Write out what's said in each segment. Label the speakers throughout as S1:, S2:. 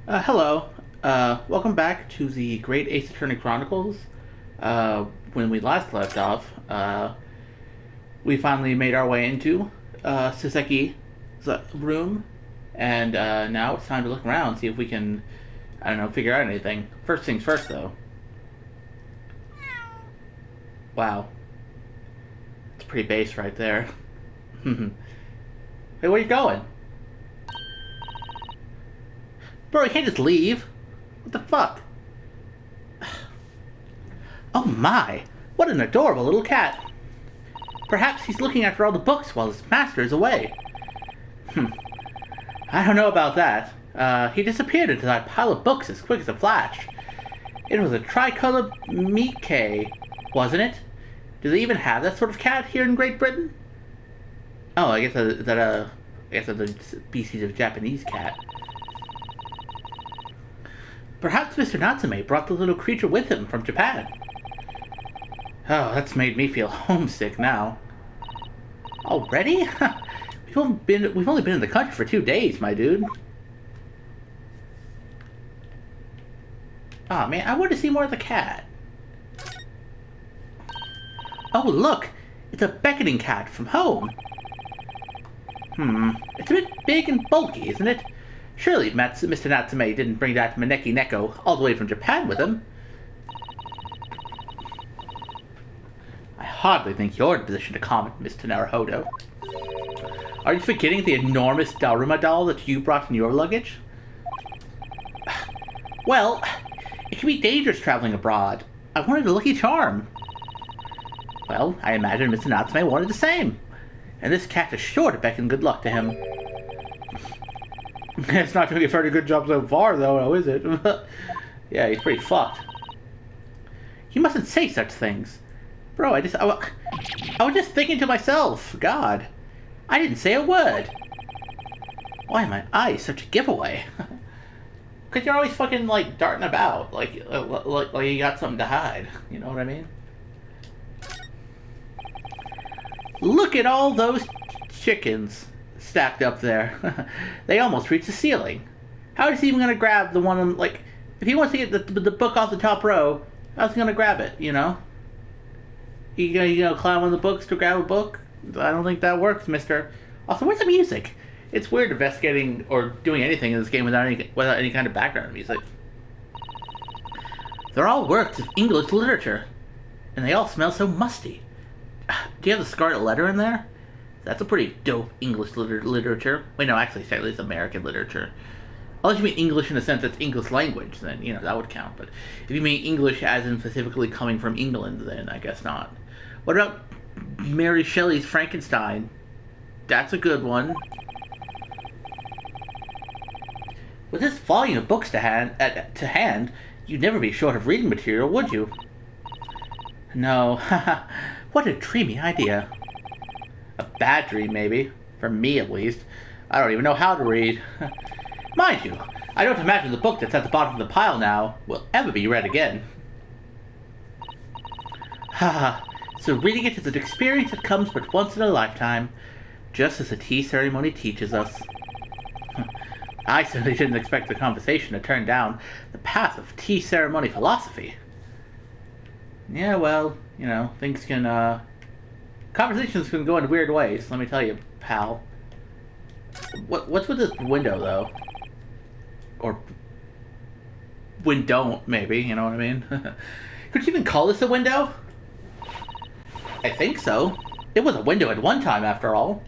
S1: Hello. Welcome back to the Great Ace Attorney Chronicles. When we last left off, we finally made our way into Saseki's room, and now it's time to look around, see if we can, I don't know, figure out anything. First things first, though. Wow. It's pretty base right there. Hey, where are you going? Bro, you can't just leave. What the fuck? Oh my! What an adorable little cat! Perhaps he's looking after all the books while his master is away. Hmm. I don't know about that. He disappeared into that pile of books as quick as a flash. It was a tricolor Mickey, wasn't it? Do they even have that sort of cat here in Great Britain? Oh, I guess that's a species of Japanese cat. Perhaps Mr. Natsume brought the little creature with him from Japan. Oh, that's made me feel homesick now. Already? We've only been in the country for 2 days, my dude. Aw, man, I want to see more of the cat. Oh, look! It's a beckoning cat from home. It's a bit big and bulky, isn't it? Surely Mr. Natsume didn't bring that Maneki Neko all the way from Japan with him. I hardly think you're in a position to comment, Mr. Naruhodo. Are you forgetting the enormous Daruma doll that you brought in your luggage? Well, it can be dangerous traveling abroad. I wanted a lucky charm. Well, I imagine Mr. Natsume wanted the same. And this cat is sure to beckon good luck to him. It's not doing a very good job so far, though, is it? Yeah, he's pretty fucked. You mustn't say such things. Bro, I was just thinking to myself. God, I didn't say a word. Why are my eyes such a giveaway? Because you're always fucking, like, darting about. Like you got something to hide. You know what I mean? Look at all those chickens stacked up there. They almost reach the ceiling. How is he even going to grab the one, like, if he wants to get the book off the top row, how's he going to grab it, you know? You gonna climb on the books to grab a book? I don't think that works, mister. Also, where's the music? It's weird investigating or doing anything in this game without any kind of background music. They're all works of English literature, and they all smell so musty. Do you have the Scarlet Letter in there? That's a pretty dope English literature. Wait, no, actually, technically it's American literature. Unless you mean English in the sense that's English language, then, you know, that would count. But if you mean English as in specifically coming from England, then I guess not. What about Mary Shelley's Frankenstein? That's a good one. With this volume of books to hand, you'd never be short of reading material, would you? No, haha, what a dreamy idea. A bad dream, maybe. For me, at least. I don't even know how to read. Mind you, I don't imagine the book that's at the bottom of the pile now will ever be read again. Haha, so reading it is an experience that comes but once in a lifetime, just as the tea ceremony teaches us. I certainly didn't expect the conversation to turn down the path of tea ceremony philosophy. Yeah, well, you know, things can, conversations can go in weird ways, let me tell you, pal. What's with this window, though? Or window, maybe, you know what I mean? Could you even call this a window? I think so. It was a window at one time, after all.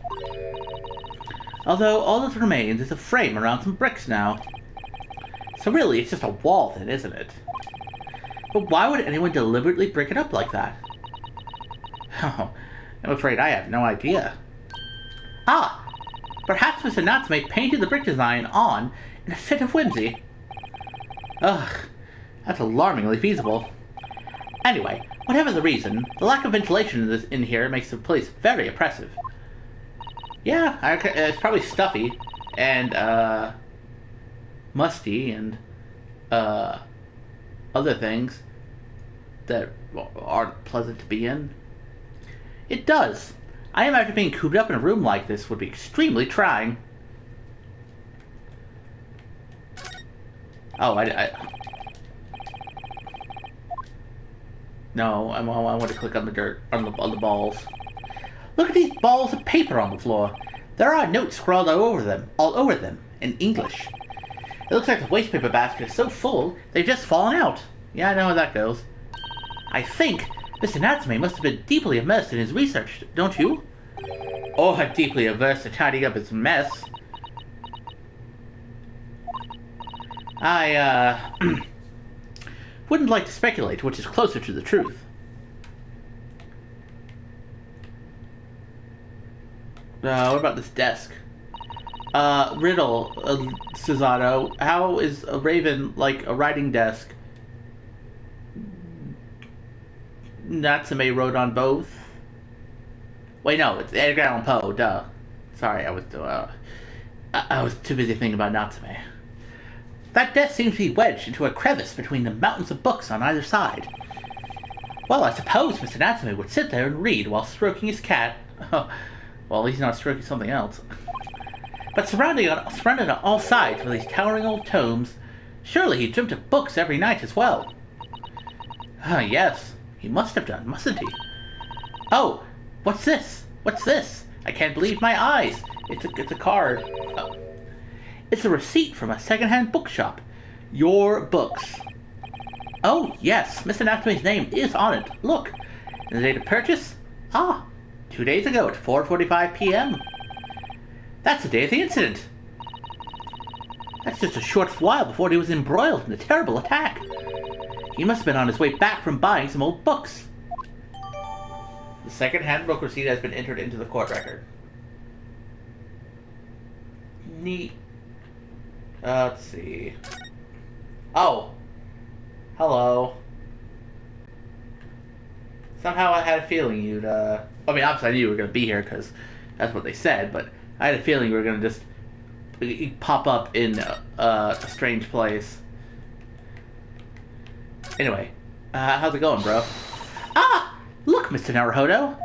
S1: Although all that remains is a frame around some bricks now. So really, it's just a wall then, isn't it? But why would anyone deliberately brick it up like that? Oh, I'm afraid I have no idea. Ah! Perhaps Mr. Natsume painted the brick design on in a fit of whimsy. Ugh, that's alarmingly feasible. Anyway, whatever the reason, the lack of ventilation in here makes the place very oppressive. Yeah, it's probably stuffy, and, musty, and, other things that aren't pleasant to be in. It does. I imagine being cooped up in a room like this would be extremely trying. Oh, no, I want to click on the dirt, on the balls. Look at these balls of paper on the floor. There are notes scrawled all over them, in English. It looks like the waste paper basket is so full, they've just fallen out. Yeah, I know how that goes. I think Mr. Natsume must have been deeply immersed in his research, don't you? Or deeply averse to tidying up his mess. I, wouldn't like to speculate which is closer to the truth. What about this desk? Riddle, Susato. How is a raven like a writing desk? Natsume wrote on both. Wait, no, it's Edgar Allan Poe. Duh. Sorry, I was too busy thinking about Natsume. That desk seems to be wedged into a crevice between the mountains of books on either side. Well, I suppose Mr. Natsume would sit there and read while stroking his cat. Well, he's not stroking something else. But surrounded on all sides with these towering old tomes, surely he dreamt of books every night as well. Yes, he must have done, mustn't he? Oh, what's this? What's this? I can't believe my eyes. It's a card. It's a receipt from a second-hand bookshop. Your Books. Oh, yes, Mr. Natsume's name is on it. Look, and the date of purchase? 2 days ago at 4:45 p.m. That's the day of the incident. That's just a short while before he was embroiled in a terrible attack. He must have been on his way back from buying some old books. The second-hand book receipt has been entered into the court record. Neat. Let's see. Oh. Hello. Somehow I had a feeling you'd, I mean, obviously I knew you were going to be here because that's what they said, but I had a feeling you were going to just pop up in a strange place. Anyway, how's it going, bro? Look, Mr. Naruhodo!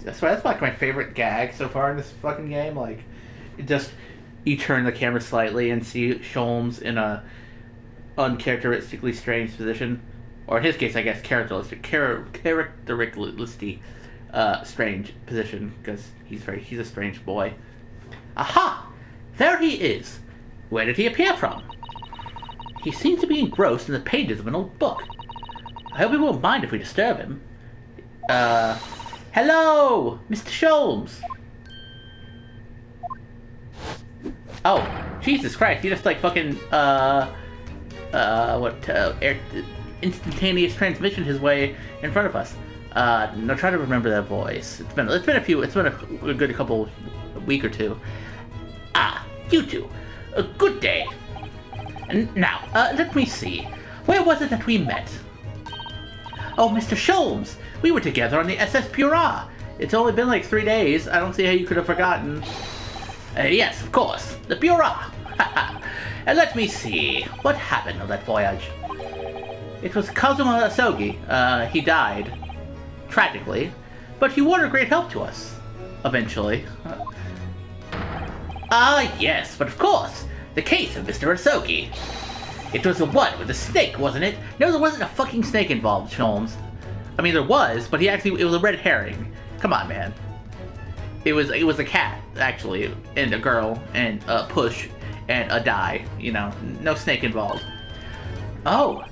S1: That's like my favorite gag so far in this fucking game. Like, you turn the camera slightly and see Sholmes in a uncharacteristically strange position, or in his case, I guess characteristically strange position because he's a strange boy. Aha! There he is. Where did he appear from? He seems to be engrossed in the pages of an old book. I hope he won't mind if we disturb him. Hello, Mr. Sholmes. Oh, Jesus Christ! He just like fucking instantaneous transmission his way in front of us. No, try to remember that voice. It's been a good couple week or two. You two, a good day. And now, let me see. Where was it that we met? Oh, Mr. Sholmes, we were together on the SS Pura. It's only been like 3 days. I don't see how you could have forgotten. Yes, of course, the Pura. And let me see, what happened on that voyage? It was Kazuma Asogi. He died. Tragically. But he were a great help to us. Eventually. Yes, but of course. The case of Mr. Asogi. It was the one with the snake, wasn't it? No, there wasn't a fucking snake involved, Sholmes. I mean, there was, but it was a red herring. Come on, man. It was a cat, actually, and a girl, and a push, and a die. You know, no snake involved. Oh.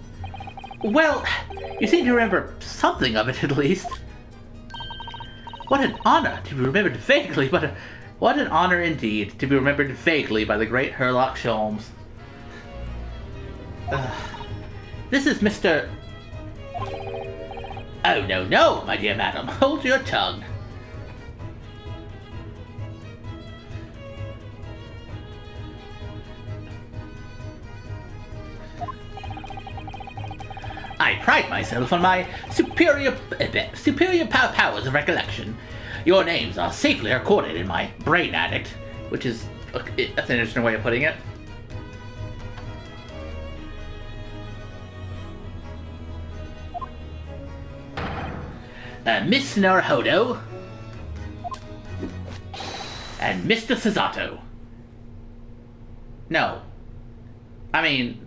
S1: Well, you seem to remember something of it, at least. What an honor to be remembered vaguely, but what an honor indeed to be remembered vaguely by the great Herlock Sholmes. This is Mr. Oh, no, my dear madam. Hold your tongue. I pride myself on my superior powers of recollection. Your names are safely recorded in my brain addict, which is that's an interesting way of putting it. Miss Naruhodo. and Mr. Sasato. No. I mean,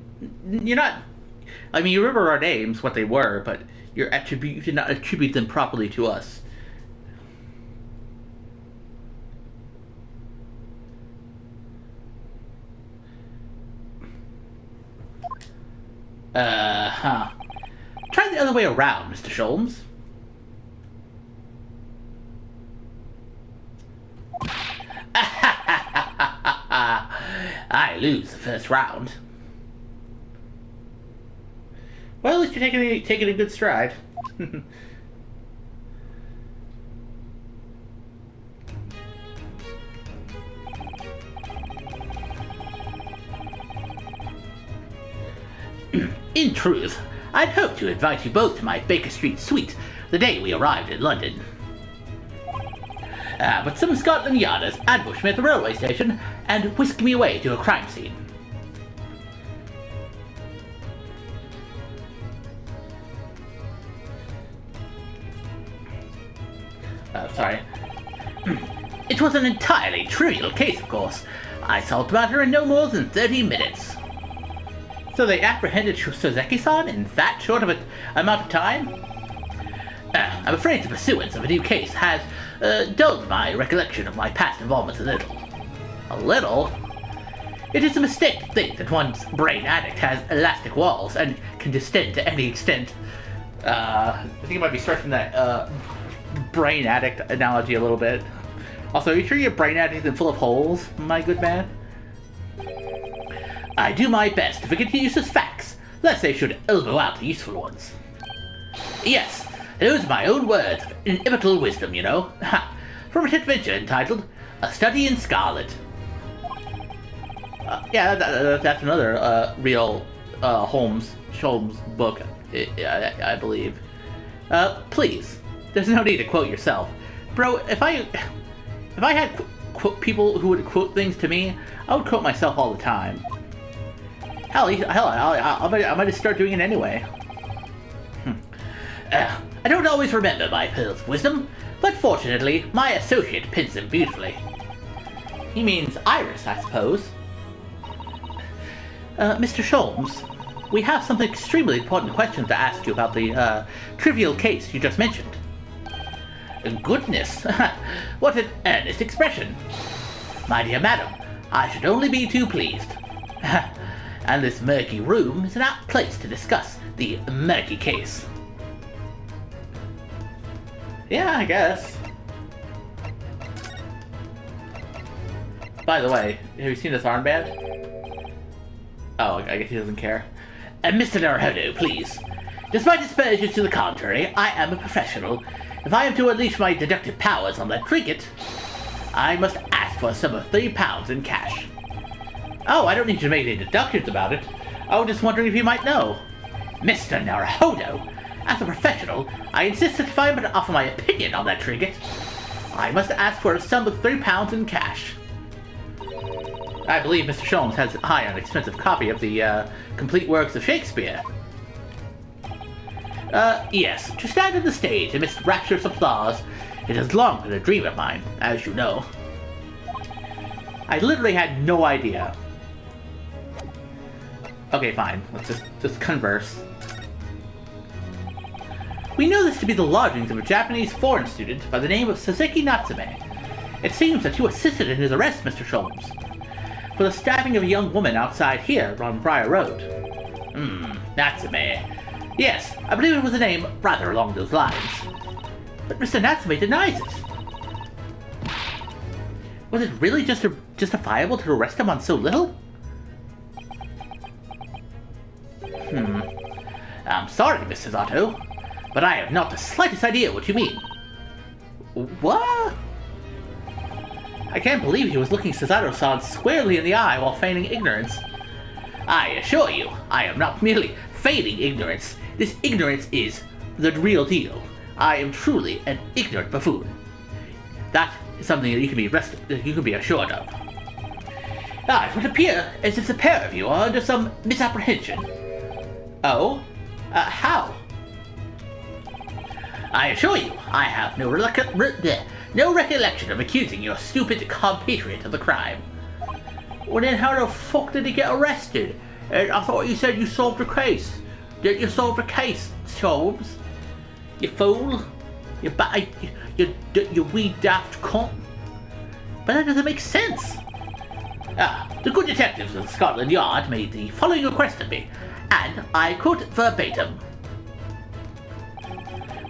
S1: you're not... I mean, you remember our names, what they were, but you did not attribute them properly to us. Try the other way around, Mr. Sholmes. I lose the first round. Well, at least you're taking a good stride. In truth, I'd hoped to invite you both to my Baker Street suite the day we arrived in London. But some Scotland Yarders ambushed me at the railway station and whisked me away to a crime scene. Sorry. It was an entirely trivial case, of course. I solved the matter in no more than 30 minutes. So they apprehended Soseki-san in that short of an amount of time? I'm afraid the pursuance of a new case has dulled my recollection of my past involvements a little. A little? It is a mistake to think that one's brain addict has elastic walls and can distend to any extent. I think I might be stretching that brain addict analogy a little bit. Also, are you sure your brain addict isn't full of holes, my good man? I do my best to forget useless facts, lest they should elbow out the useful ones. Yes, those are my own words of inimitable wisdom, you know. From an adventure entitled A Study in Scarlet. Yeah, that's another real Sholmes book, I believe. Please, there's no need to quote yourself. Bro, if I had people who would quote things to me, I would quote myself all the time. Hell, I might just start doing it anyway. I don't always remember my pearls of wisdom, but fortunately, my associate pins them beautifully. He means Iris, I suppose. Mr. Sholmes, we have some extremely important questions to ask you about the trivial case you just mentioned. Goodness, what an earnest expression. My dear madam, I should only be too pleased. And this murky room is an apt place to discuss the murky case. Yeah, I guess. By the way, have you seen this armband? Oh, I guess he doesn't care. Mr. Naruhodo, please. Despite aspersions to the contrary, I am a professional. If I am to unleash my deductive powers on that trinket, I must ask for a sum of £3 in cash. Oh, I don't need you to make any deductions about it. I was just wondering if you might know. Mr. Naruhodo, as a professional, I insist that if I am to offer my opinion on that trinket, I must ask for a sum of £3 in cash. I believe Mr. Sholmes has a high and expensive copy of the complete works of Shakespeare. Yes, to stand on the stage amidst rapturous applause, it has long been a dream of mine, as you know. I literally had no idea. Okay, fine. Let's just converse. We know this to be the lodgings of a Japanese foreign student by the name of Soseki Natsume. It seems that you assisted in his arrest, Mr. Sholmes, for the stabbing of a young woman outside here on Briar Road. Natsume. Yes, I believe it was a name rather along those lines. But Mr. Natsume denies it. Was it really justifiable to arrest him on so little? I'm sorry, Mr. Zato, but I have not the slightest idea what you mean. What? I can't believe he was looking Sasato-san squarely in the eye while feigning ignorance. I assure you, I am not merely feigning ignorance. This ignorance is the real deal. I am truly an ignorant buffoon. That is something that you can be assured of. It would appear as if the pair of you are under some misapprehension. Oh? How? I assure you, I have no No recollection of accusing your stupid compatriot of the crime. Well then how the fuck did he get arrested? I thought you said you solved the case. Didn't you solve the case, Sholmes? You fool. You wee daft cunt. But that doesn't make sense. The good detectives of Scotland Yard made the following request of me, and I quote verbatim.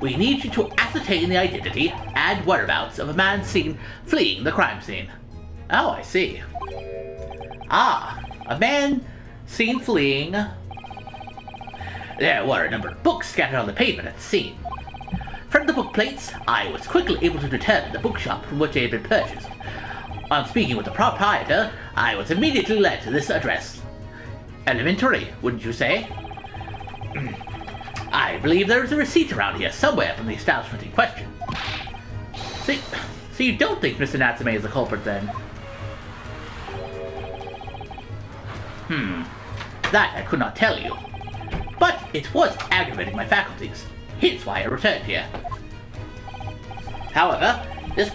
S1: We need you to ascertain the identity and whereabouts of a man seen fleeing the crime scene. Oh, I see. A man seen fleeing. There were a number of books scattered on the pavement at the scene. From the book plates, I was quickly able to determine the bookshop from which they had been purchased. On speaking with the proprietor, I was immediately led to this address. Elementary, wouldn't you say? I believe there is a receipt around here somewhere from the establishment in question. So you don't think Mr. Natsume is the culprit then? That I could not tell you. But it was aggravating my faculties, hence why I returned here. However, this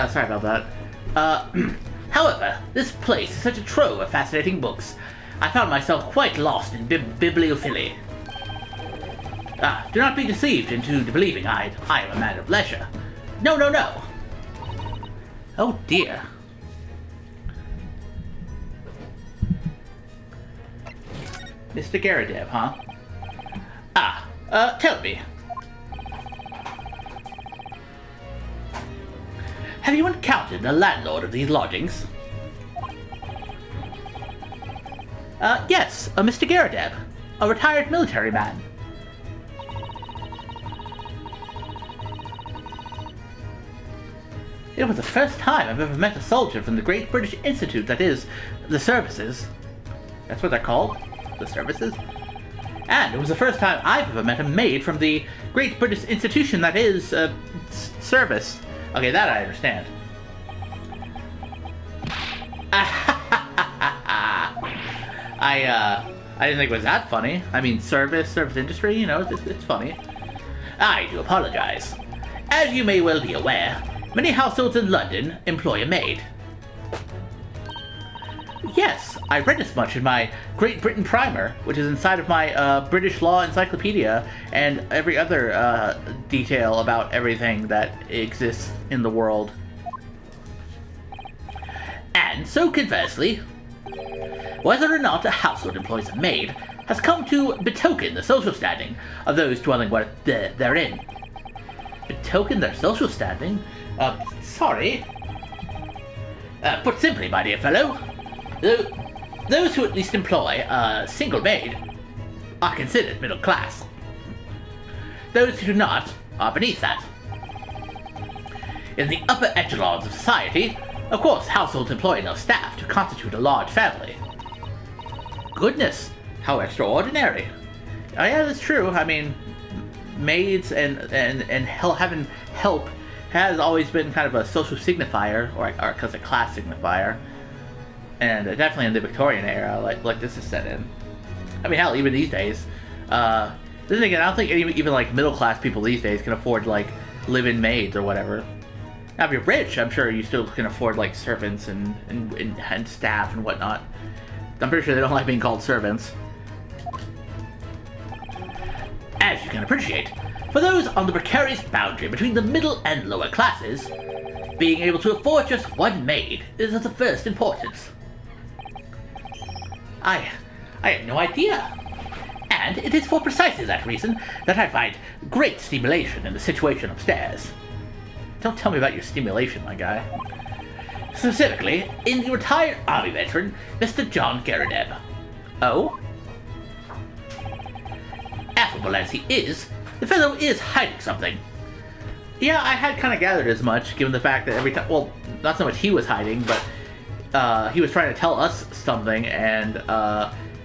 S1: sorry about that. However, this place is such a trove of fascinating books. I found myself quite lost in bibliophilia. Do not be deceived into believing I am a man of leisure. No. Oh dear. Mr. Garadev, huh? Tell me. Have you encountered the landlord of these lodgings? Yes, Mr. Garadev, a retired military man. It was the first time I've ever met a soldier from the Great British Institute, that is, the services. That's what they're called, the services. And it was the first time I've ever met a maid from the Great British Institution, that is, service. Okay, that I understand. I didn't think it was that funny. I mean, service industry, you know, it's funny. I do apologize. As you may well be aware, many households in London employ a maid. Yes, I read as much in my Great Britain Primer, which is inside of my British Law Encyclopedia, and every other detail about everything that exists in the world. And so conversely, whether or not a household employs a maid has come to betoken the social standing of those dwelling where they're in. Betoken their social standing? Sorry. Put simply, my dear fellow, those who at least employ a single maid are considered middle class. Those who do not are beneath that. In the upper echelons of society, of course, households employ enough staff to constitute a large family. Goodness, how extraordinary. Oh yeah, that's true. I mean, maids and having help has always been kind of a social signifier, or because a class signifier. And definitely in the Victorian era, like this is set in. I mean, hell, even these days. Then again, I don't think even like middle class people these days can afford like live-in maids or whatever. Now, if you're rich, I'm sure you still can afford like servants and staff and whatnot. I'm pretty sure they don't like being called servants. As you can appreciate, for those on the precarious boundary between the middle and lower classes, being able to afford just one maid is of the first importance. I had no idea. And it is for precisely that reason that I find great stimulation in the situation upstairs. Don't tell me about your stimulation, my guy. Specifically, in the retired Army veteran, Mr. John Garadev. Oh? Affable as he is, the fellow is hiding something. Yeah, I had kind of gathered as much, given the fact that every time, well, not so much he was hiding, but he was trying to tell us something, and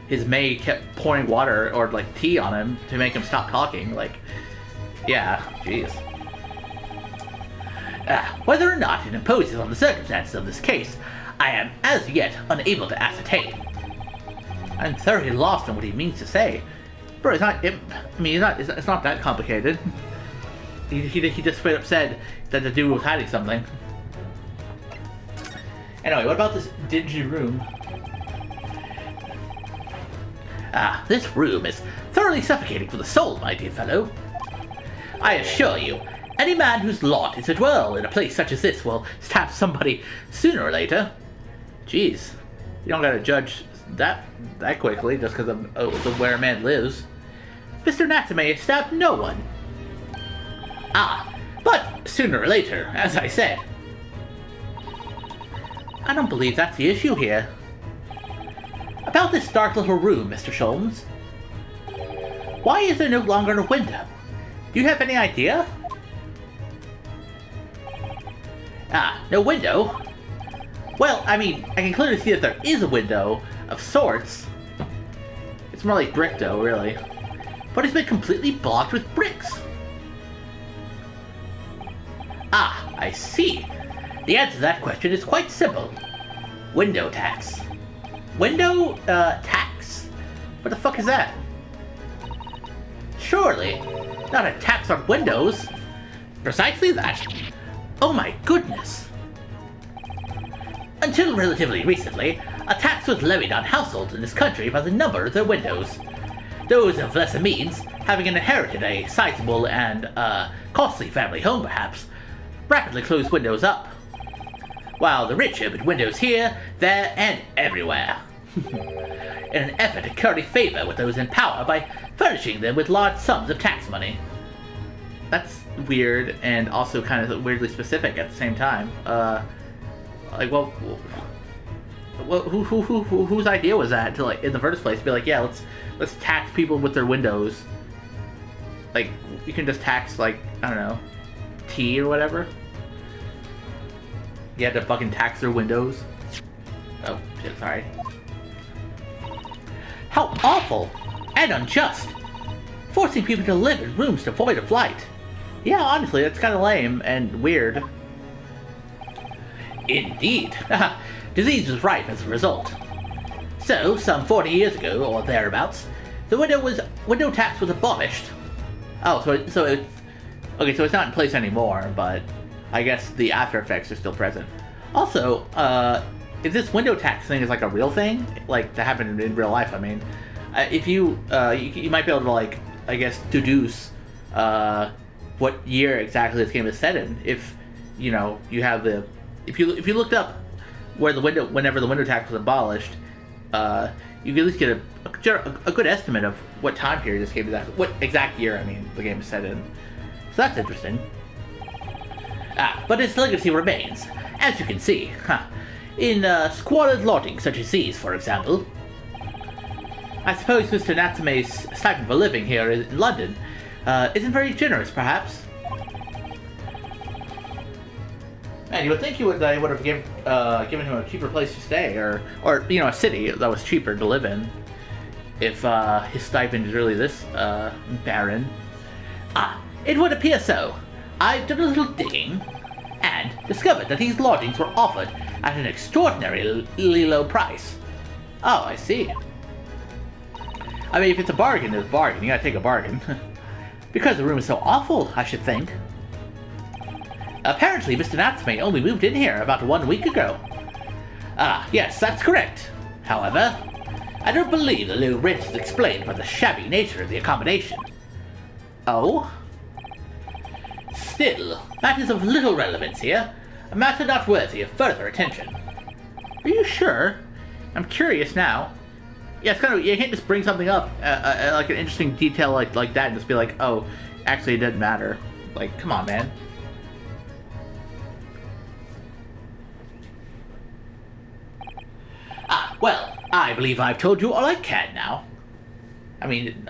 S1: his maid kept pouring water or like tea on him to make him stop talking. Like, yeah, jeez. Whether or not it imposes on the circumstances of this case, I am as yet unable to ascertain. I'm thoroughly lost on what he means to say. Bro, it's not that complicated. He just straight up said that the dude was hiding something. Anyway, what about this dingy room? This room is thoroughly suffocating for the soul, my dear fellow. I assure you, any man whose lot is to dwell in a place such as this will stab somebody sooner or later. Jeez, you don't gotta judge that quickly just because of where a man lives. Mr. Natsume stabbed no one. But sooner or later, as I said. I don't believe that's the issue here. About this dark little room, Mr. Sholmes. Why is there no longer a window? Do you have any idea? No window? Well, I mean, I can clearly see that there is a window of sorts. It's more like brick though, really. But it's been completely blocked with bricks. I see. The answer to that question is quite simple. Window tax. Window, tax? What the fuck is that? Surely, not a tax on windows. Precisely that. Oh my goodness. Until relatively recently, a tax was levied on households in this country by the number of their windows. Those of lesser means, having inherited a sizable and, costly family home perhaps, rapidly closed windows up, while the rich opened windows here, there, and everywhere, in an effort to curry favor with those in power by furnishing them with large sums of tax money. That's weird and also kind of weirdly specific at the same time. Whose idea was that to, like, in the first place, be like, yeah, let's tax people with their windows. Like, you can just tax, like, I don't know, tea or whatever. You had to fucking tax their windows. Oh, shit, sorry. How awful and unjust. Forcing people to live in rooms devoid of light. Yeah, honestly, that's kind of lame and weird. Indeed. Disease was rife as a result. So, some 40 years ago, or thereabouts, the window tax was abolished. Oh, so it's okay, so it's not in place anymore, but I guess the after effects are still present. Also, if this window tax thing is like a real thing, like to happen in real life, I mean, if you might be able to, like, I guess, deduce what year exactly this game is set in. If you know you have the, if you looked up where whenever the window tax was abolished, you can at least get a good estimate of what time period this game is at, what exact year, I mean, the game is set in. So that's interesting. But its legacy remains, as you can see, in squalid lodgings such as these, for example. I suppose Mr. Natsume's stipend for living here in London isn't very generous, perhaps. Man, you would think they would have given him a cheaper place to stay, or you know, a city that was cheaper to live in, if his stipend is really this barren. It would appear so. I've done a little digging, and discovered that these lodgings were offered at an extraordinarily low price. Oh, I see. I mean, if it's a bargain, it's a bargain. You gotta take a bargain. Because the room is so awful, I should think. Apparently, Mr. Natsume only moved in here about 1 week ago. Yes, that's correct. However, I don't believe the low rent is explained by the shabby nature of the accommodation. Oh? Still, matters of little relevance here. A matter not worthy of further attention. Are you sure? I'm curious now. Yeah, it's kind of, you can't just bring something up, like an interesting detail like that, and just be like, oh, actually it doesn't matter. Like, come on, man. Well, I believe I've told you all I can now. I mean,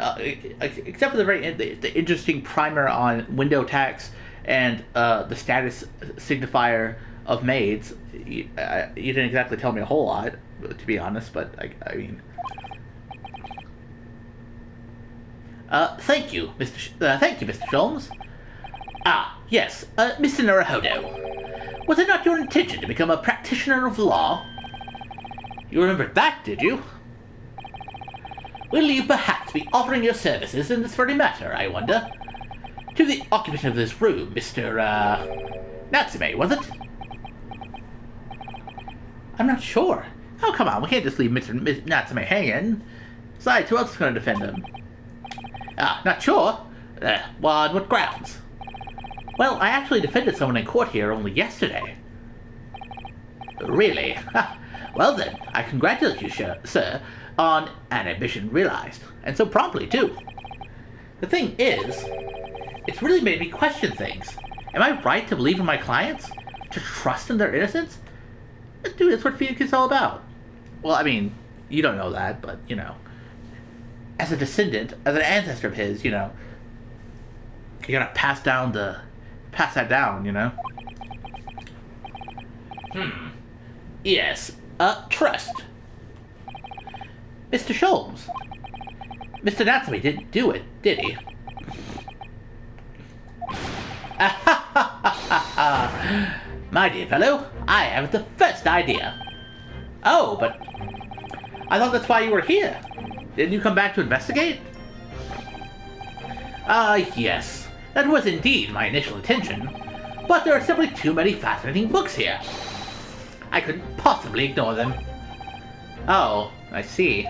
S1: except for the interesting primer on window tax and the status signifier of maids, you didn't exactly tell me a whole lot, to be honest. But I mean, thank you, Mr. Sholmes. Yes, Mr. Naruhodo. Was it not your intention to become a practitioner of law? You remembered that, did you? Will you perhaps be offering your services in this very matter, I wonder? To the occupant of this room, Mr. Natsume, was it? I'm not sure. Oh, come on, we can't just leave Mr. Natsume hanging. Besides, who else is going to defend him? Not sure? Well, on what grounds? Well, I actually defended someone in court here only yesterday. Really? Well then, I congratulate you, sir, on an ambition realized. And so promptly, too. The thing is, it's really made me question things. Am I right to believe in my clients? To trust in their innocence? Dude, that's what Phoenix is all about. Well, I mean, you don't know that, but, you know. As a descendant, as an ancestor of his, you know, you gotta pass that down, you know? Yes, trust. Mr. Sholmes. Mr. Natsume didn't do it, did he? My dear fellow, I have the first idea. Oh, but I thought that's why you were here. Didn't you come back to investigate? Yes. That was indeed my initial intention. But there are simply too many fascinating books here. I couldn't possibly ignore them. Oh, I see.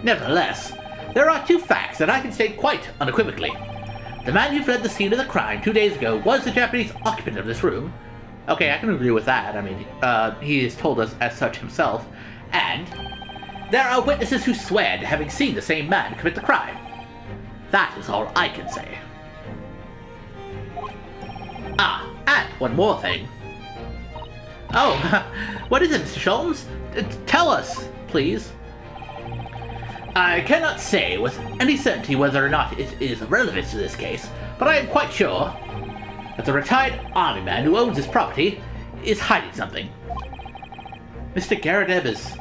S1: Nevertheless, there are two facts that I can state quite unequivocally. The man who fled the scene of the crime 2 days ago was the Japanese occupant of this room. Okay, I can agree with that. I mean, he has told us as such himself. And there are witnesses who swear to having seen the same man commit the crime. That is all I can say. And one more thing. Oh, what is it, Mr. Sholmes? Tell us, please. I cannot say with any certainty whether or not it is of relevance to this case, but I am quite sure that the retired army man who owns this property is hiding something. Mr. Garadeb is...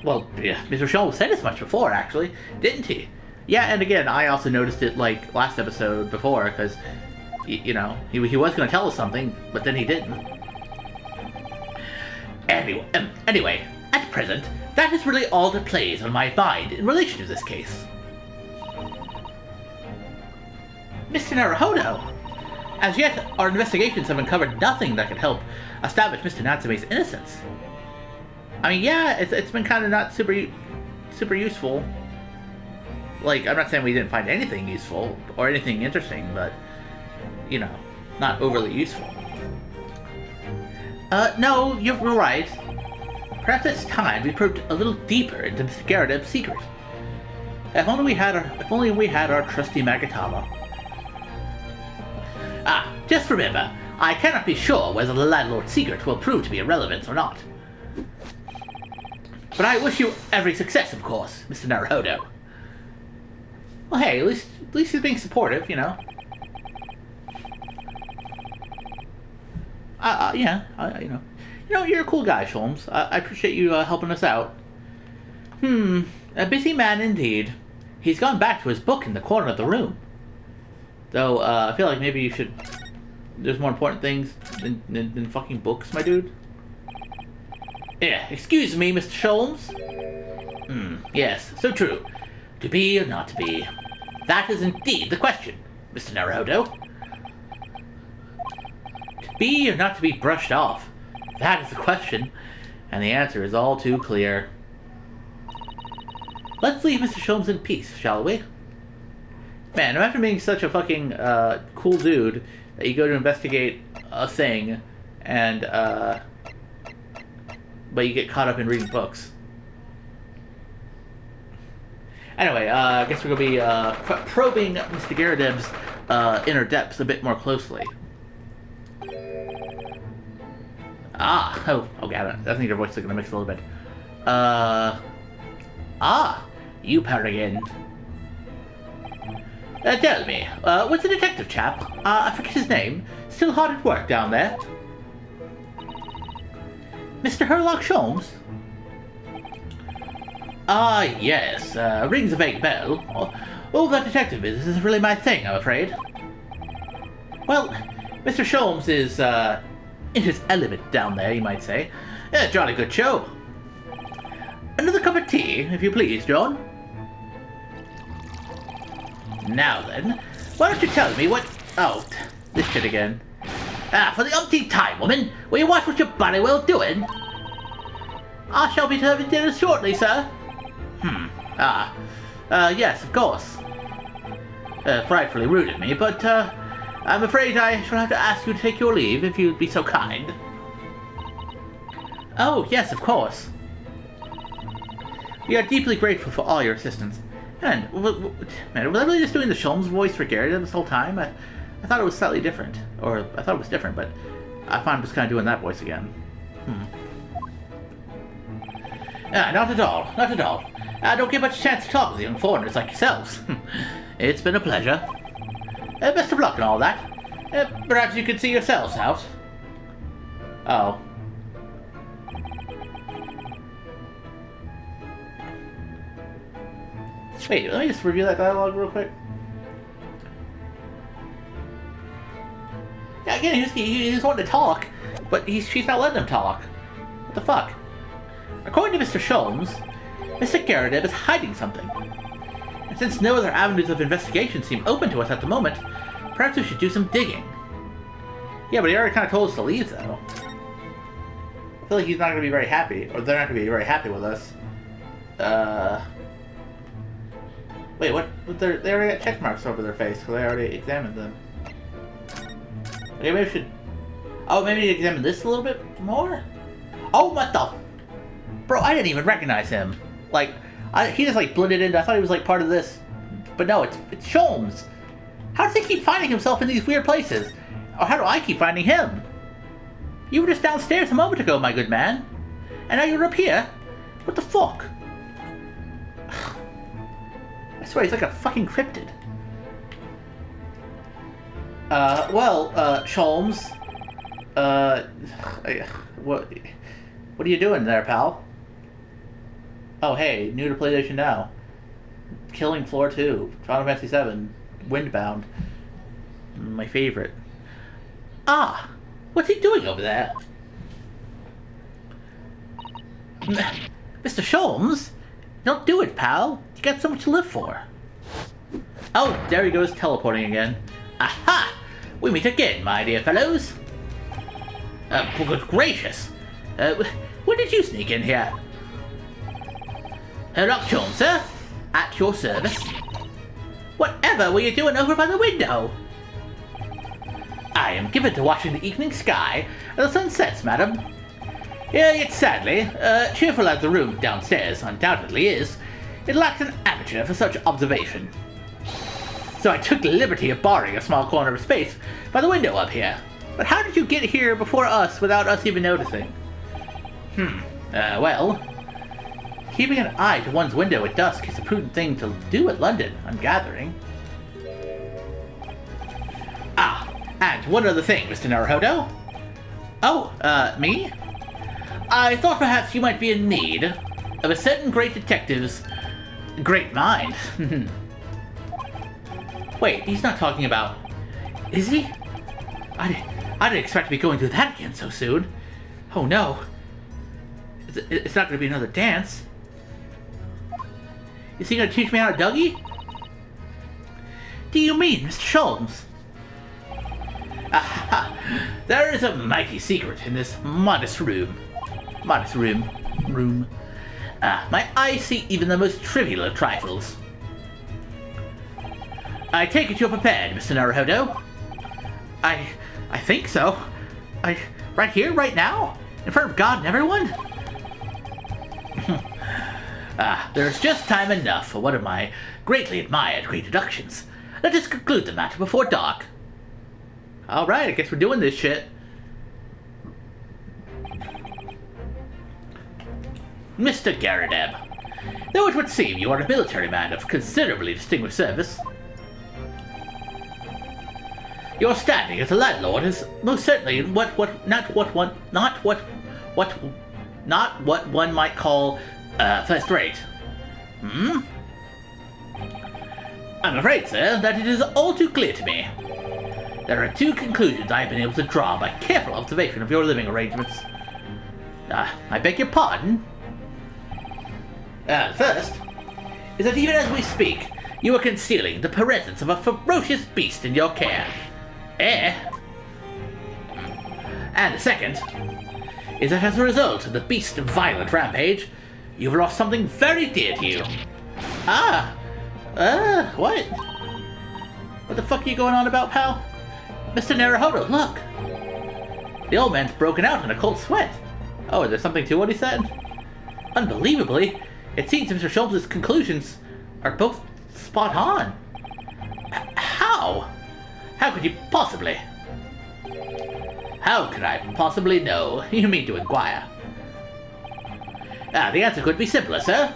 S1: Well, yeah, Mr. Sholmes said as much before, actually, didn't he? Yeah, and again, I also noticed it, like, last episode before, because, you know, he was going to tell us something, but then he didn't. Anyway, at present, that is really all that plays on my mind in relation to this case. Mr. Naruhodo! As yet, our investigations have uncovered nothing that could help establish Mr. Natsume's innocence. I mean, yeah, it's been kind of not super useful. Like, I'm not saying we didn't find anything useful or anything interesting, but, you know, not overly useful. No, you're right. Perhaps it's time we probed a little deeper into Mr. Garadeb's secret. If only we had our trusty Magatama. Just remember, I cannot be sure whether the landlord's secret will prove to be irrelevant or not. But I wish you every success, of course, Mr. Naruhodo. Well, hey, at least he's being supportive, you know. You know, you're a cool guy, Sholmes. I appreciate you helping us out. A busy man indeed. He's gone back to his book in the corner of the room. Though, I feel like maybe you should... There's more important things than fucking books, my dude. Yeah, excuse me, Mr. Sholmes. Yes, so true. To be or not to be? That is indeed the question, Mr. Naruhodo. To be or not to be brushed off? That is the question, and the answer is all too clear. Let's leave Mr. Sholmes in peace, shall we? Man, imagine being such a fucking cool dude that you go to investigate a thing, and but you get caught up in reading books. Anyway, I guess we're gonna be probing Mr. Garadeb's inner depths a bit more closely. Oh, okay, I think your voice is gonna mix a little bit. You parrot again. Tell me, what's the detective chap? I forget his name. Still hard at work down there? Mr. Herlock Sholmes? Yes, rings a vague bell. All that detective business is really my thing, I'm afraid. Well, Mr. Sholmes is, in his element down there, you might say. A jolly good show. Another cup of tea, if you please, John. Now then, why don't you tell me what... Oh, this shit again. For the umpteenth time, woman, will you watch what your body will doing? I shall be serving dinner shortly, sir. Yes, of course. Frightfully rude of me, but, I'm afraid I shall have to ask you to take your leave, if you'd be so kind. Oh, yes, of course. We are deeply grateful for all your assistance. Man, was I really just doing the Sholmes voice for Garrett this whole time? I thought it was slightly different. Or, I thought it was different, but I found I'm just kind of doing that voice again. Not at all, not at all. I don't get much chance to talk with young foreigners like yourselves. It's been a pleasure. Best of luck and all that. Perhaps you could see yourselves out. Oh. Wait, let me just review that dialogue real quick. Yeah, again, he's wanting to talk, but she's not letting him talk. What the fuck? According to Mr. Sholmes, Mr. Garrett is hiding something. And since no other avenues of investigation seem open to us at the moment, perhaps we should do some digging. Yeah, but he already kind of told us to leave, though. I feel like he's not going to be very happy, or they're not going to be very happy with us. Wait, what? They already got check marks over their face, because I already examined them. Okay, maybe we should... Oh, maybe examine this a little bit more? Oh, what the... Bro, I didn't even recognize him. Like, he just, like, blended in. I thought he was, like, part of this. But no, it's Sholmes. How does he keep finding himself in these weird places? Or how do I keep finding him? You were just downstairs a moment ago, my good man. And now you're up here? What the fuck? I swear, he's like a fucking cryptid. Sholmes. What are you doing there, pal? Oh, hey, new to PlayStation Now. Killing Floor 2, Final Fantasy 7, Windbound. My favorite. Ah! What's he doing over there? Mr. Sholmes? Don't do it, pal. You got so much to live for. Oh, there he goes teleporting again. Aha! We meet again, my dear fellows. Good gracious. When did you sneak in here? Lock Sholmes, sir. At your service. Whatever were you doing over by the window? I am given to watching the evening sky and the sunsets, madam. Yet sadly, cheerful as the room downstairs undoubtedly is, it lacks an aperture for such observation. So I took the liberty of borrowing a small corner of space by the window up here. But how did you get here before us without us even noticing? Well, keeping an eye to one's window at dusk is a prudent thing to do at London, I'm gathering. Ah, and one other thing, Mr. Naruhodo. Oh, me? I thought perhaps you might be in need of a certain great detective's great mind. Wait, he's not talking about... Is he? I didn't expect to be going through that again so soon. Oh no. It's not going to be another dance. Is he going to teach me how to Dougie? Do you mean, Mr. Sholmes? Aha! There is a mighty secret in this modest room. Modest room. My eyes see even the most trivial of trifles. I take it you're prepared, Mr. Naruhodo? I think so. Right here, right now? In front of God and everyone? There's just time enough for one of my greatly admired great deductions. Let us conclude the matter before dark. Alright, I guess we're doing this shit. Mr. Garradeb, though it would seem you are a military man of considerably distinguished service, your standing as a landlord is most certainly not what one might call first rate. I'm afraid, sir, that it is all too clear to me. There are two conclusions I have been able to draw by careful observation of your living arrangements. I beg your pardon? First, is that even as we speak, you are concealing the presence of a ferocious beast in your care. And the second, is that as a result of the beast's violent rampage, you've lost something very dear to you. What? What the fuck are you going on about, pal? Mr. Naruhodo, look! The old man's broken out in a cold sweat. Oh, is there something to what he said? Unbelievably, it seems Mr. Sholmes' conclusions are both spot on. How? How could you possibly? How could I possibly know? You mean to inquire. The answer could be simpler, sir.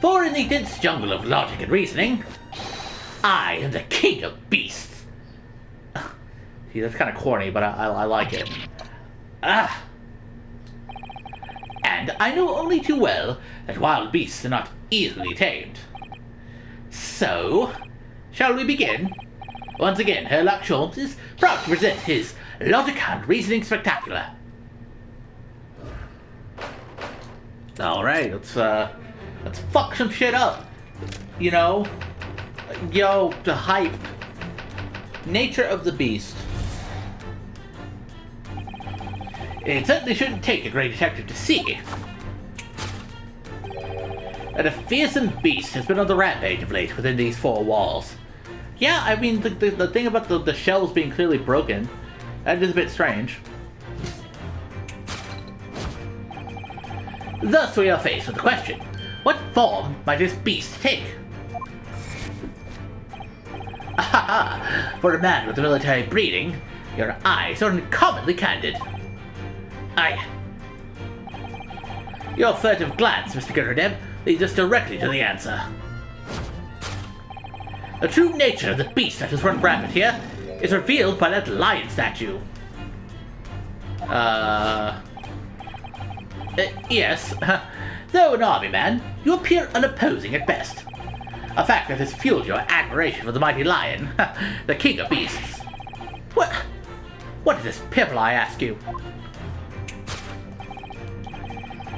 S1: For in the dense jungle of logic and reasoning, I am the king of beasts. See, that's kind of corny, but I like it. And I know only too well that wild beasts are not easily tamed. So, shall we begin? Once again, Herlock Sholmes is proud to present his Logic and Reasoning Spectacular. Alright, let's fuck some shit up. You know? Yo, the hype. Nature of the beast. It certainly shouldn't take a great detective to see that a fearsome beast has been on the rampage of late within these four walls. Yeah, I mean, the thing about the shelves being clearly broken, that is a bit strange. Thus we are faced with the question, what form might this beast take? For a man with military breeding, your eyes are uncommonly candid. Your furtive glance, Mr. Gurdeb, leads us directly to the answer. The true nature of the beast that has run rampant here is revealed by that lion statue. Yes. Though an army man, you appear unopposing at best. A fact that has fueled your admiration for the mighty lion, the king of beasts. What is this pimple, I ask you?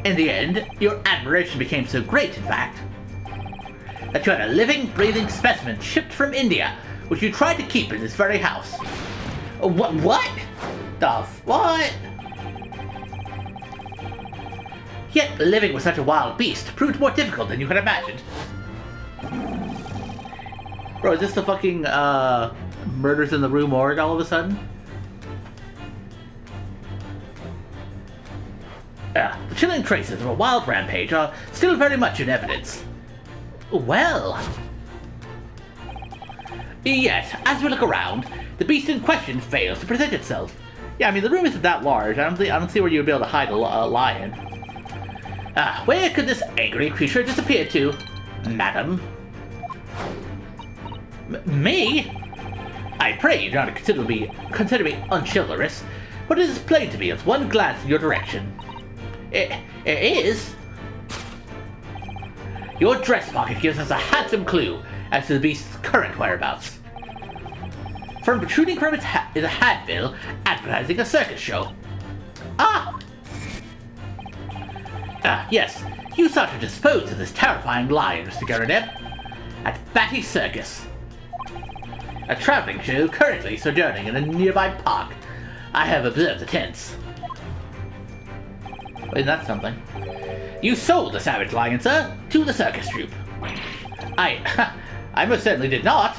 S1: In the end, your admiration became so great, in fact, that you had a living, breathing specimen shipped from India, which you tried to keep in this very house. What? What? Yet, living with such a wild beast proved more difficult than you had imagined. Bro, is this the fucking, Murders in the Rue Morgue all of a sudden? The chilling traces of a wild rampage are still very much in evidence. Well... Yet, as we look around, the beast in question fails to present itself. Yeah, I mean, the room isn't that large. I don't see where you'd be able to hide a lion. Where could this angry creature disappear to, madam? Me? I pray you do not consider me unchivalrous, but it is plain to me at one glance in your direction. It is. Your dress pocket gives us a handsome clue as to the beast's current whereabouts. From protruding from its hat is a handbill advertising a circus show. Yes, you sought to dispose of this terrifying lion, Mr. Gurdeb, at Batty Circus, a traveling show currently sojourning in a nearby park. I have observed the tents. Isn't that something? You sold the savage lion, sir, to the circus troupe. I most certainly did not.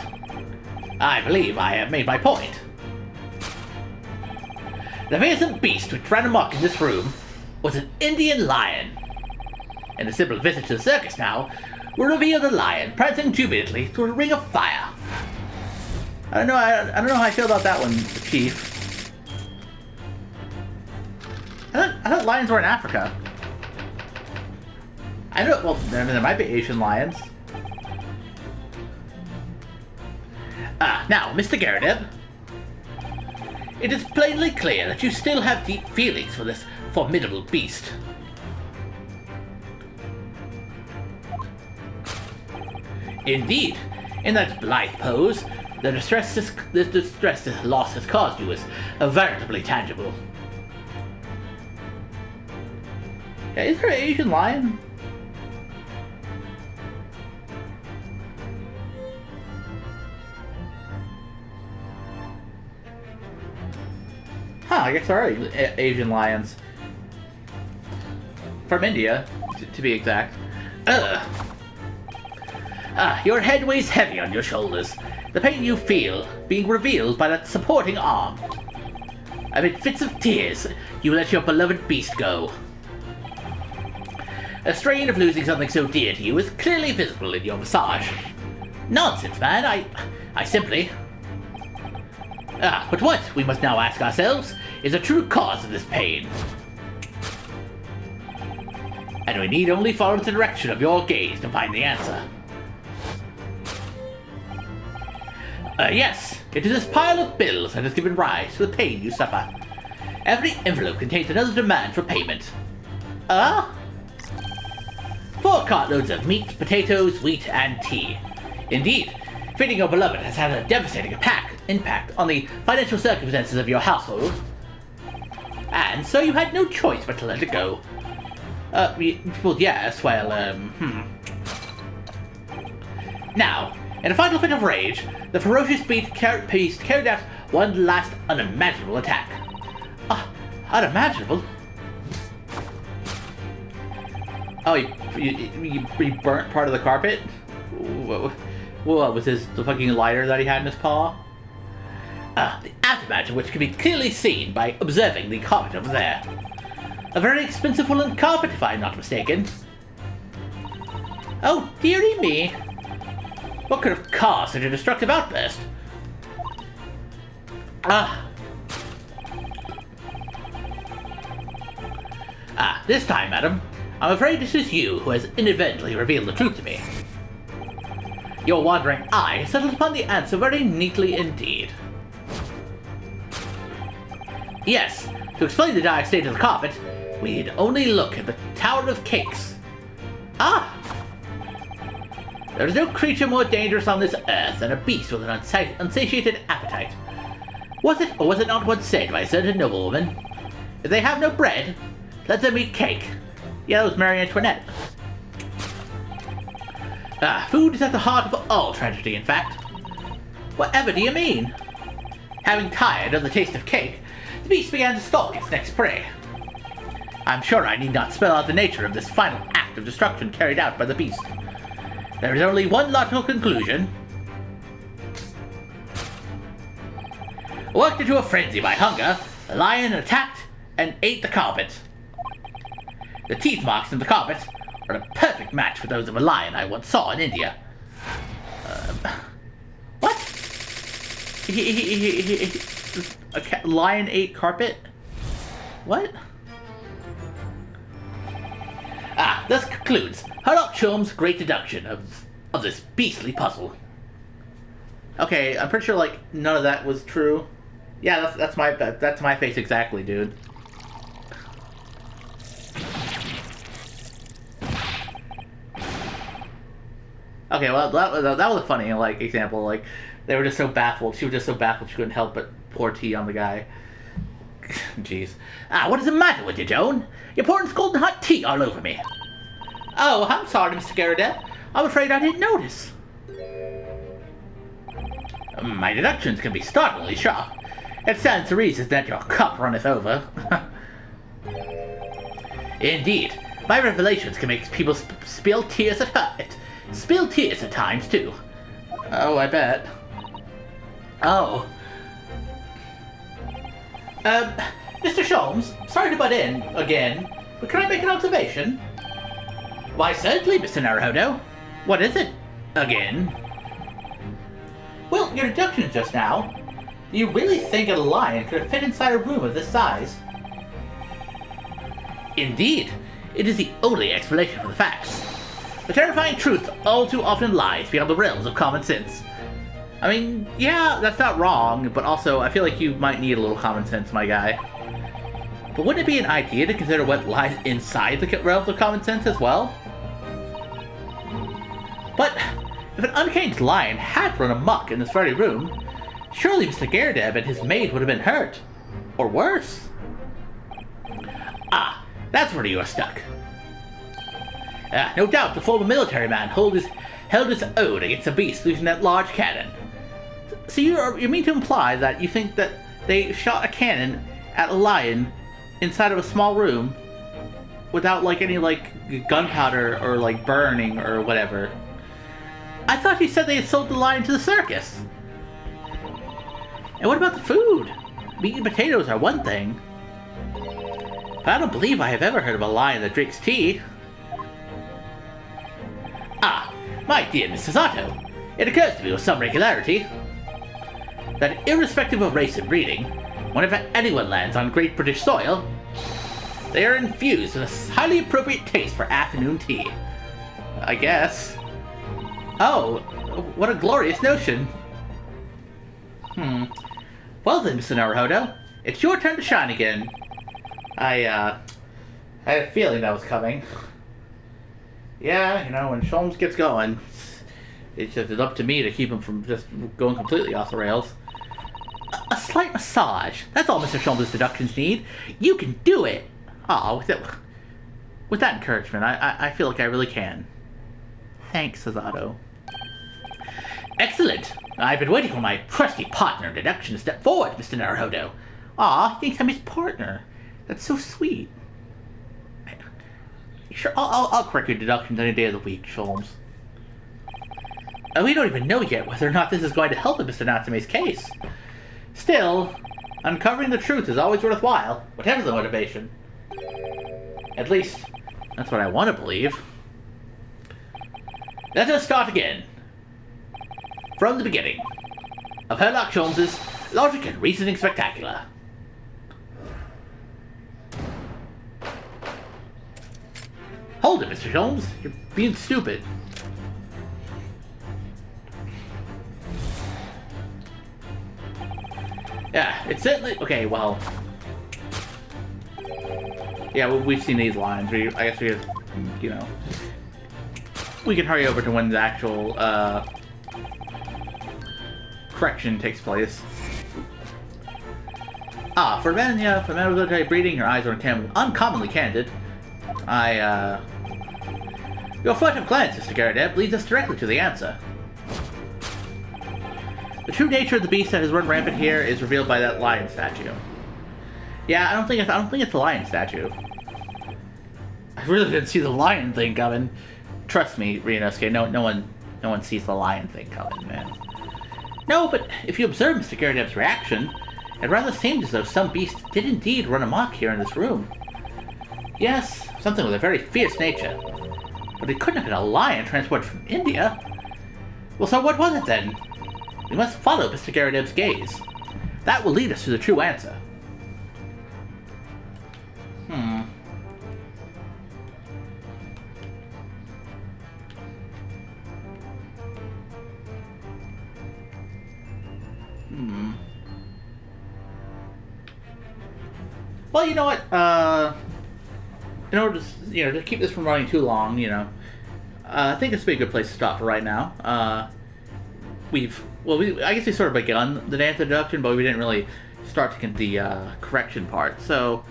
S1: I believe I have made my point. The fearsome beast which ran amok in this room was an Indian lion. And a simple visit to the circus now will reveal the lion prancing jubilantly through a ring of fire. I don't know how I feel about that one, Chief. I thought lions were in Africa. Well, there might be Asian lions. Now, Mr. Gurdeb, it is plainly clear that you still have deep feelings for this formidable beast. Indeed, in that blithe pose, The distress this loss has caused you is veritably tangible. Yeah, is there an Asian lion? Huh, I guess there are Asian lions. From India, to be exact. Your head weighs heavy on your shoulders. The pain you feel being revealed by that supporting arm. Amid fits of tears, you let your beloved beast go. A strain of losing something so dear to you is clearly visible in your visage. Nonsense, man. I simply... but what we must now ask ourselves is the true cause of this pain. And we need only follow the direction of your gaze to find the answer. Yes, it is this pile of bills that has given rise to the pain you suffer. Every envelope contains another demand for payment. 4 cartloads of meat, potatoes, wheat, and tea. Indeed, feeding your beloved has had a devastating impact on the financial circumstances of your household. And so you had no choice but to let it go. Well, yes, well, Now, in a final fit of rage, the ferocious beast carried out one last unimaginable attack. Unimaginable? Oh, he burnt part of the carpet? What was the fucking lighter that he had in his paw? The aftermath of which can be clearly seen by observing the carpet over there. A very expensive woolen carpet, if I'm not mistaken. Oh, dearie me. What could have caused such a destructive outburst? This time, madam, I'm afraid this is you who has inadvertently revealed the truth to me. Your wandering eye settled upon the answer very neatly indeed. Yes, to explain the dire state of the carpet, we need only look at the Tower of Cakes. There is no creature more dangerous on this earth than a beast with an unsatiated appetite. Was it or was it not once said by a certain noblewoman? If they have no bread, let them eat cake. Yeah, that was Marie Antoinette. Food is at the heart of all tragedy, in fact. Whatever do you mean? Having tired of the taste of cake, the beast began to stalk its next prey. I'm sure I need not spell out the nature of this final act of destruction carried out by the beast. There is only one logical conclusion. Worked into a frenzy by hunger, the lion attacked and ate the carpet. The teeth marks in the carpet are a perfect match for those of a lion I once saw in India. What? A lion ate carpet? What? Thus concludes Sherlock Sholmes' great deduction of this beastly puzzle. Okay, I'm pretty sure like none of that was true. Yeah, that's my face exactly, dude. Okay, well that was a funny like example. Like they were just so baffled. She was just so baffled she couldn't help but pour tea on the guy. Jeez. What is the matter with you, Joan? You're pouring scalding hot tea all over me. Oh, I'm sorry, Mr. Garrett. I'm afraid I didn't notice. My deductions can be startlingly sharp. It stands to reason that your cup runneth over. Indeed, my revelations can make people spill tears at times, too. Oh, I bet. Oh. Mr. Sholmes, sorry to butt in, again, but can I make an observation? Why, certainly, Mr. Naruhodo. What is it? Again? Well, your deductions just now. Do you really think a lion could fit inside a room of this size? Indeed, it is the only explanation for the facts. The terrifying truth all too often lies beyond the realms of common sense. I mean, yeah, that's not wrong, but also I feel like you might need a little common sense, my guy. But wouldn't it be an idea to consider what lies inside the realms of common sense as well? But If an uncaged lion had run amok in this very room, surely Mr. Gerdeb and his maid would have been hurt. Or worse. Ah, that's where you are stuck. No doubt the former military man held his own against the beast using that large cannon. So you mean to imply that you think that they shot a cannon at a lion inside of a small room without like any like gunpowder or like burning or whatever? I thought you said they had sold the lion to the circus. And what about the food? Meat and potatoes are one thing. But I don't believe I have ever heard of a lion that drinks tea. Ah, my dear Mrs. Otto, it occurs to me with some regularity that irrespective of race and breeding, whenever anyone lands on Great British soil, they are infused with a highly appropriate taste for afternoon tea. I guess. Oh, what a glorious notion. Well then, Mr. Naruhodo, it's your turn to shine again. I had a feeling that was coming. Yeah, you know, when Sholmes gets going, it's up to me to keep him from just going completely off the rails. A slight massage. That's all Mr. Sholmes' deductions need. You can do it. Aw, with that encouragement, I feel like I really can. Thanks, says Otto. Excellent. I've been waiting for my trusty partner in deduction to step forward, Mr. Naruhodo. Aw, he thinks I'm his partner. That's so sweet. Sure, I'll correct your deductions any day of the week, Sholmes. We don't even know yet whether or not this is going to help in Mr. Natsume's case. Still, uncovering the truth is always worthwhile, whatever the motivation. At least, that's what I want to believe. Let us start again. From the beginning of Herlock Sholmes' Logic and Reasoning Spectacular. Hold it, Mr. Sholmes. You're being stupid. Yeah, it's certainly... Okay, well... Yeah, we've seen these lines. I guess we have, you know... We can hurry over to when the actual, correction takes place. Ah, for men with military breeding, your eyes are uncommonly candid. Your furtive glance, Mr. Gerdeb, leads us directly to the answer. The true nature of the beast that has run rampant here is revealed by that lion statue. Yeah, I don't think it's the lion statue. I really didn't see the lion thing coming. Trust me, Ryunosuke, no one sees the lion thing coming, man. No, but if you observe Mr. Gerdeb's reaction, it rather seemed as though some beast did indeed run amok here in this room. Yes, something with a very fierce nature. But it couldn't have been a lion transported from India. Well, so what was it then? We must follow Mr. Gerdeb's gaze. That will lead us to the true answer. Well, you know what? In order to, to keep this from running too long, I think this would be a good place to stop for right now. I guess we sort of begun the dance introduction, but we didn't really start to get the correction part. So,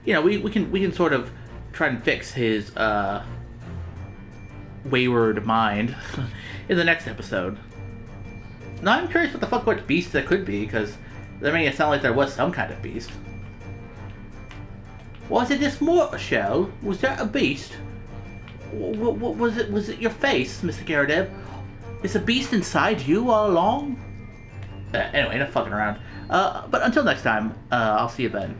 S1: we can sort of try and fix his wayward mind in the next episode. Now, I'm curious what beast that could be, because that made it sound like there was some kind of beast. Was it this mortar shell? Was that a beast? Was it your face, Mr. Gerdeb? Is a beast inside you all along? Anyway, enough fucking around. But until next time, I'll see you then.